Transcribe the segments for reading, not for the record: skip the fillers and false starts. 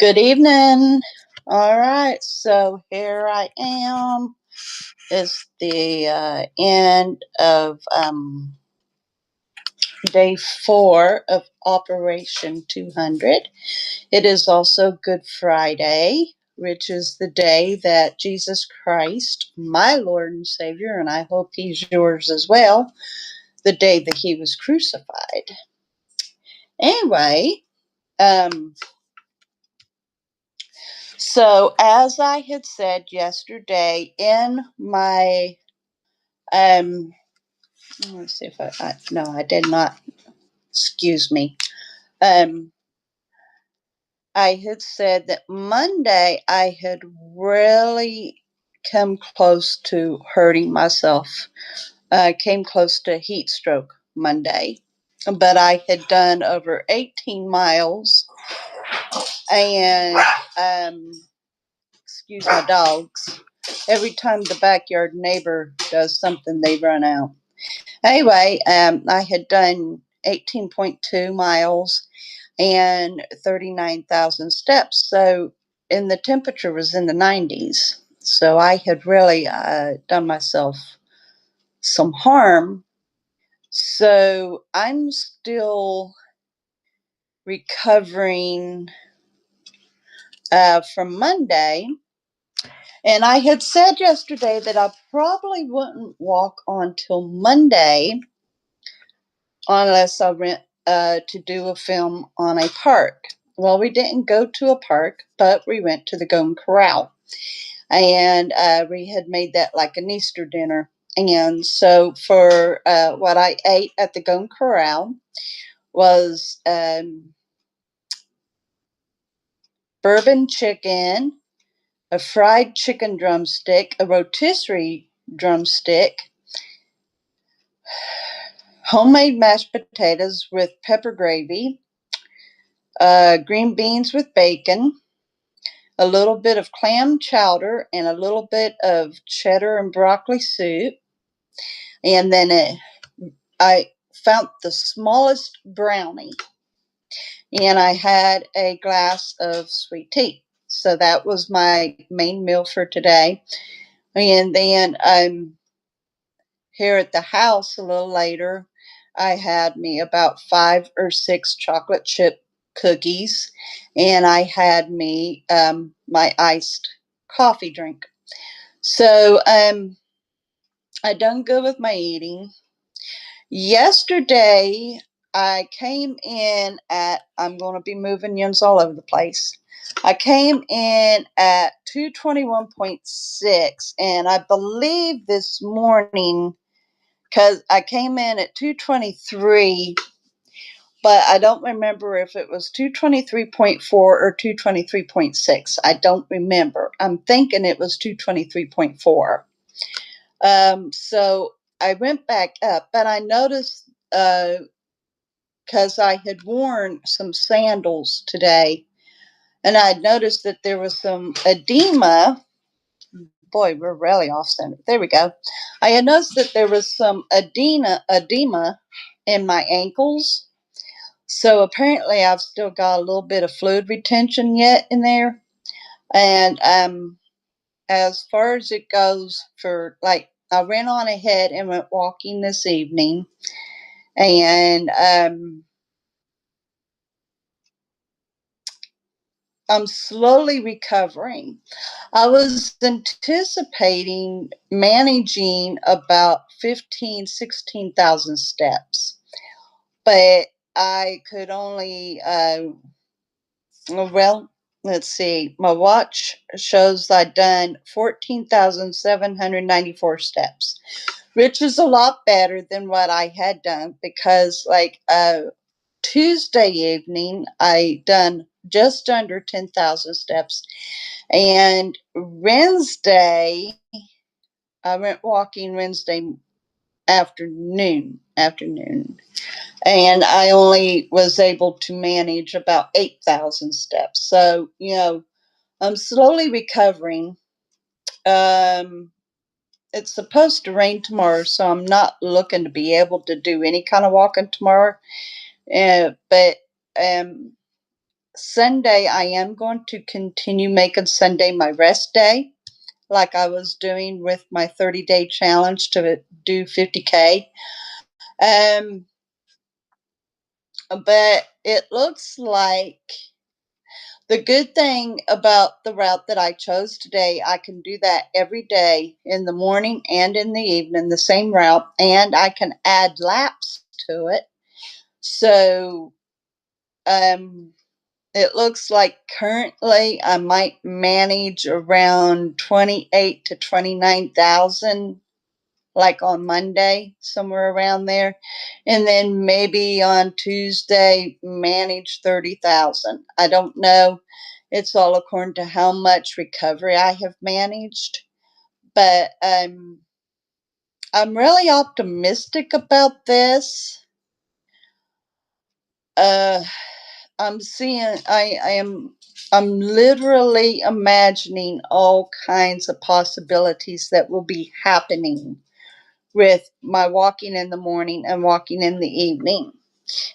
Good evening. All right, so here I am. It's the end of day 4 of Operation 200. It is also Good Friday, which is the day that Jesus Christ, my Lord and Savior, and I hope He's yours as well, the day that He was crucified. Anyway, so as I had said yesterday in my let's see if no, I did not. Excuse me. I had said that Monday I had really come close to hurting myself. Came close to heat stroke Monday, but I had done over 18 miles, and excuse my dogs. Every time the backyard neighbor does something, they run out. Anyway, I had done 18.2 miles and 39,000 steps. So, and the temperature was in the 90s. So I had really done myself some harm. So I'm still recovering from Monday. And I had said yesterday that I probably wouldn't walk until Monday unless I went to do a film on a park. Well, we didn't go to a park, but we went to the Golden Corral. And we had made that like an Easter dinner. And so for what I ate at the Golden Corral was bourbon chicken, a fried chicken drumstick, a rotisserie drumstick, homemade mashed potatoes with pepper gravy, green beans with bacon, a little bit of clam chowder, and a little bit of cheddar and broccoli soup. And then I found the smallest brownie, and I had a glass of sweet tea. So that was my main meal for today. And then here at the house a little later, I had me about 5 or 6 chocolate chip cookies, and I had me my iced coffee drink. So I done good with my eating. Yesterday, I came in at, I'm going to be moving yins all over the place. I came in at 221.6, and I believe this morning, because I came in at 223, but I don't remember if it was 223.4 or 223.6. I don't remember. I'm thinking it was 223.4. So I went back up, but I noticed because I had worn some sandals today, and I noticed that there was some edema. Boy, we're really off center. There we go. I had noticed that there was some edema in my ankles. So apparently I've still got a little bit of fluid retention yet in there. And as far as it goes for, like, I ran on ahead and went walking this evening, and I'm slowly recovering. I was anticipating managing about 16,000 steps, but I could only, well, let's see, my watch shows I've done 14,794 steps, which is a lot better than what I had done because, like, Tuesday evening, I done just under 10,000 steps. And Wednesday, I went walking Wednesday afternoon, and I only was able to manage about 8,000 steps. So, I'm slowly recovering. It's supposed to rain tomorrow, so I'm not looking to be able to do any kind of walking tomorrow. But Sunday, I am going to continue making Sunday my rest day, like I was doing with my 30-day challenge to do 50K. But it looks like the good thing about the route that I chose today, I can do that every day in the morning and in the evening, the same route, and I can add laps to it. So it looks like currently I might manage around 28 to 29,000, like on Monday, somewhere around there. And then maybe on Tuesday, manage 30,000. I don't know. It's all according to how much recovery I have managed. But I'm really optimistic about this. I'm seeing, I'm literally imagining all kinds of possibilities that will be happening with my walking in the morning and walking in the evening.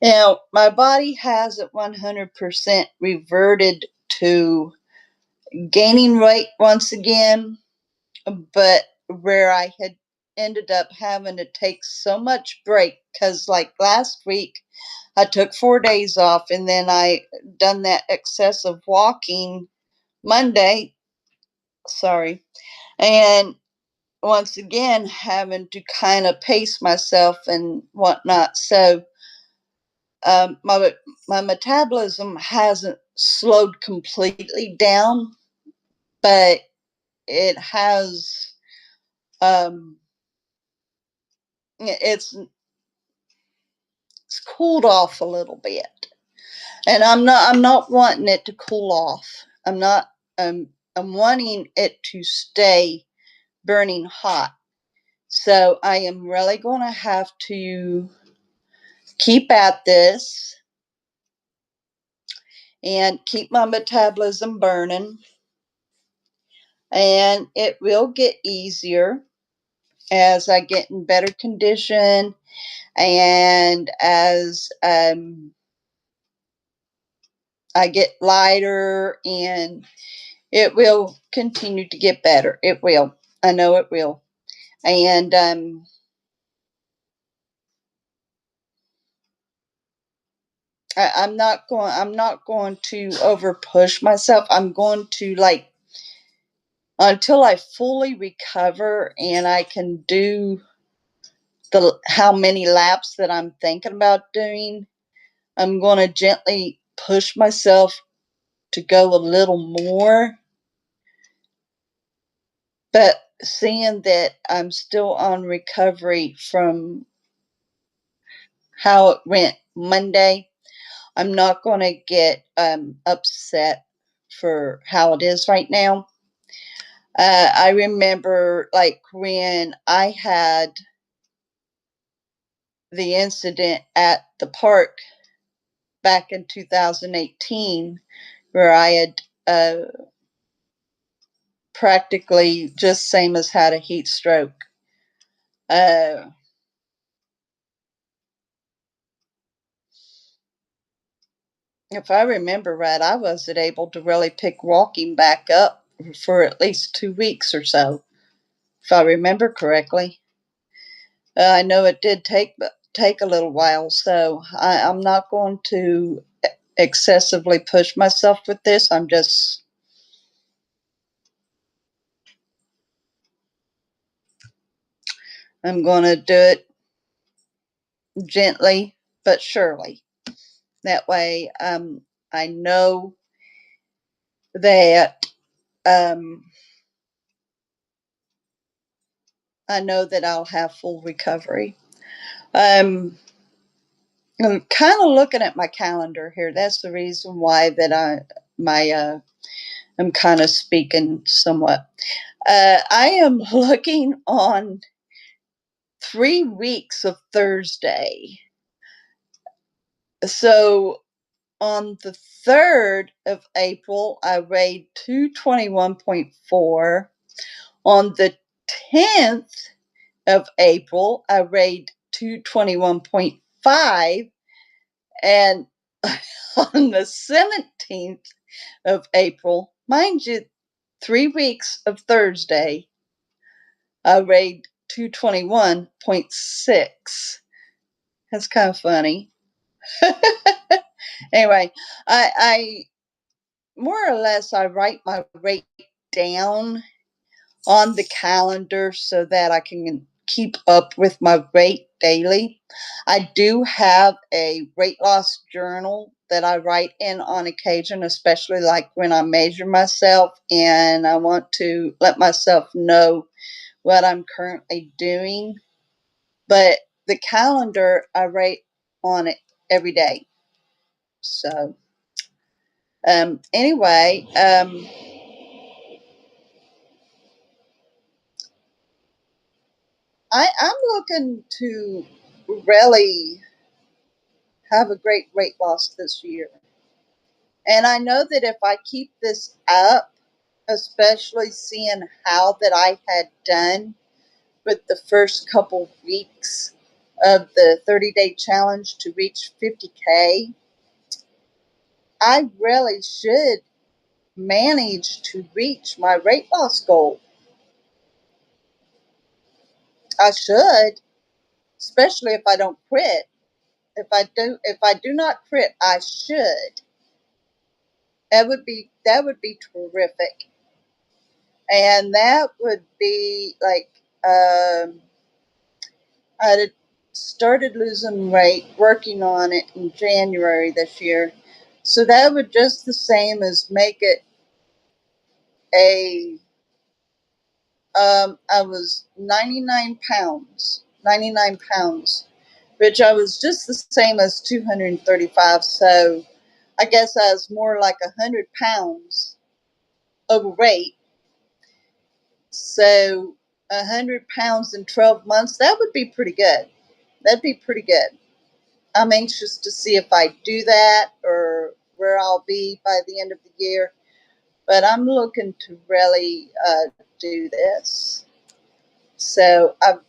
Now, my body hasn't 100% reverted to gaining weight once again, but where I had ended up having to take so much break, because like last week, I took 4 days off and then I done that excessive walking Monday, sorry, and once again having to kind of pace myself and whatnot. So my metabolism hasn't slowed completely down, but it has um, it's it's cooled off a little bit, and I'm not wanting it to cool off. I'm wanting it to stay burning hot. So I am really going to have to keep at this and keep my metabolism burning, and it will get easier as I get in better condition and as I get lighter, and it will continue to get better. It will. I know it will. And I'm not going to over push myself. I'm going to, like, until I fully recover and I can do the how many laps that I'm thinking about doing, I'm going to gently push myself to go a little more. But seeing that I'm still on recovery from how it went Monday, I'm not going to get upset for how it is right now. I remember, like, when I had the incident at the park back in 2018, where I had practically just same as had a heat stroke. If I remember right, I wasn't able to really pick walking back up for at least 2 weeks or so, if I remember correctly. I know it did take a little while, so I'm not going to excessively push myself with this. I'm going to do it gently but surely. That way, I know that um, I'll have full recovery. I'm kind of looking at my calendar here. That's the reason why that I'm kind of speaking somewhat. I am looking on 3 weeks of Thursday. So on the 3rd of April, I weighed 221.4. On the 10th of April, I weighed 221.5. And on the 17th of April, mind you, 3 weeks of Thursday, I weighed 221.6. That's kind of funny. Anyway, I more or less I write my weight down on the calendar so that I can keep up with my weight daily. I do have a weight loss journal that I write in on occasion, especially like when I measure myself and I want to let myself know what I'm currently doing. But the calendar, I write on it every day. So, anyway, I'm looking to really have a great weight loss this year. And I know that if I keep this up, especially seeing how that I had done with the first couple weeks of the 30-day challenge to reach 50K, I really should manage to reach my weight loss goal. I should, especially if I don't quit. If I do not quit, I should. That would be terrific. And that would be like I had started losing weight, working on it in January this year. So that would just the same as make it a I was 99 pounds, which I was just the same as 235. So I guess I was more like 100 pounds overweight. So 100 pounds in 12 months, that would be pretty good. That'd be pretty good. I'm anxious to see if I do that or where I'll be by the end of the year. But I'm looking to really do this. So I've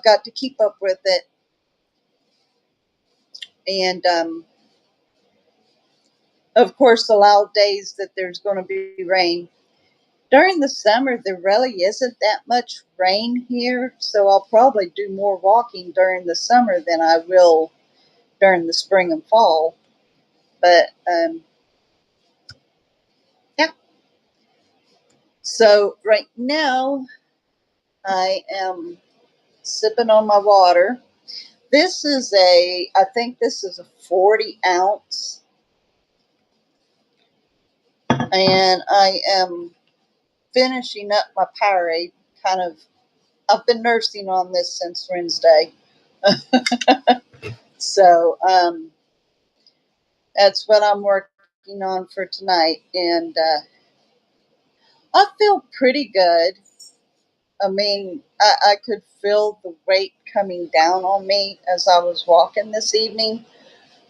got to keep up with it, and of course allow days that there's going to be rain. During the summer, there really isn't that much rain here, so I'll probably do more walking during the summer than I will during the spring and fall. But yeah, so right now I am sipping on my water. I think this is a 40 ounce, and I am finishing up my Powerade. Kind of, I've been nursing on this since Wednesday. So, that's what I'm working on for tonight. And I feel pretty good. I mean, I could feel the weight coming down on me as I was walking this evening.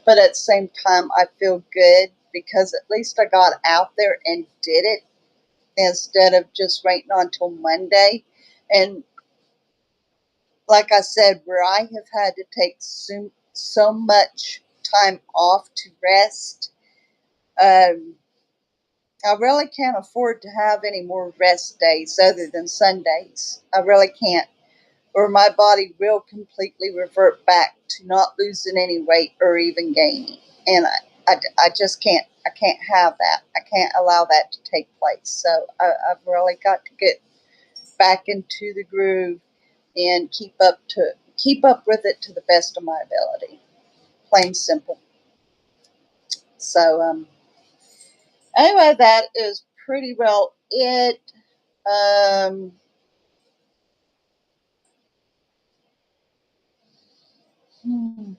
But at the same time, I feel good because at least I got out there and did it instead of just waiting until Monday. And like I said, where I have had to take so much time off to rest, um, I really can't afford to have any more rest days other than Sundays. I really can't, or my body will completely revert back to not losing any weight or even gaining. And I just can't. I can't have that. I can't allow that to take place. So I've really got to get back into the groove and keep up with it to the best of my ability. Plain simple. So anyway, that is pretty well it. Um, hmm,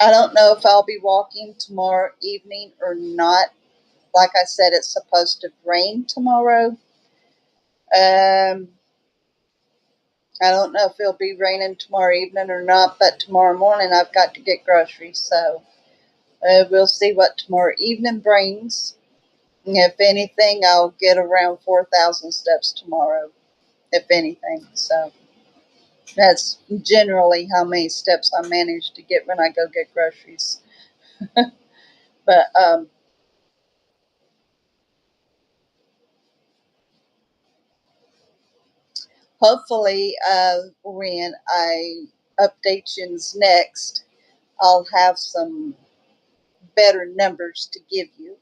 I don't know if I'll be walking tomorrow evening or not. Like I said, it's supposed to rain tomorrow. Um, I don't know if it'll be raining tomorrow evening or not, but tomorrow morning I've got to get groceries, so we'll see what tomorrow evening brings. If anything, I'll get around 4,000 steps tomorrow, if anything. So, That's generally how many steps I manage to get when I go get groceries. But hopefully, when I update you next, I'll have some better numbers to give you.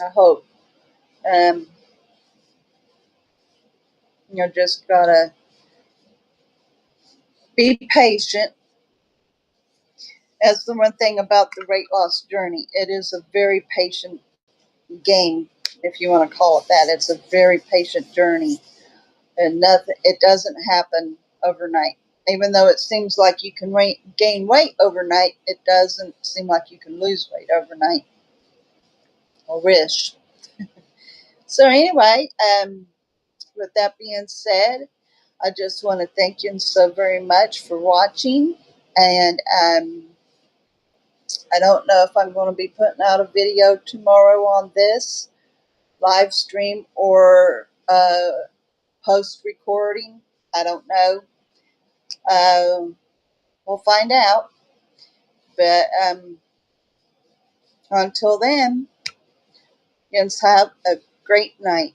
I hope. Um, just gotta be patient. That's the one thing about the weight loss journey. It is a very patient game, if you want to call it that. It's a very patient journey, and nothing. It doesn't happen overnight. Even though it seems like you can gain weight overnight, it doesn't seem like you can lose weight overnight. Or wish. So anyway, with that being said, I just want to thank you so very much for watching. And I don't know if I'm going to be putting out a video tomorrow on this live stream or post recording. I don't know. We'll find out. But until then, you guys have a great night.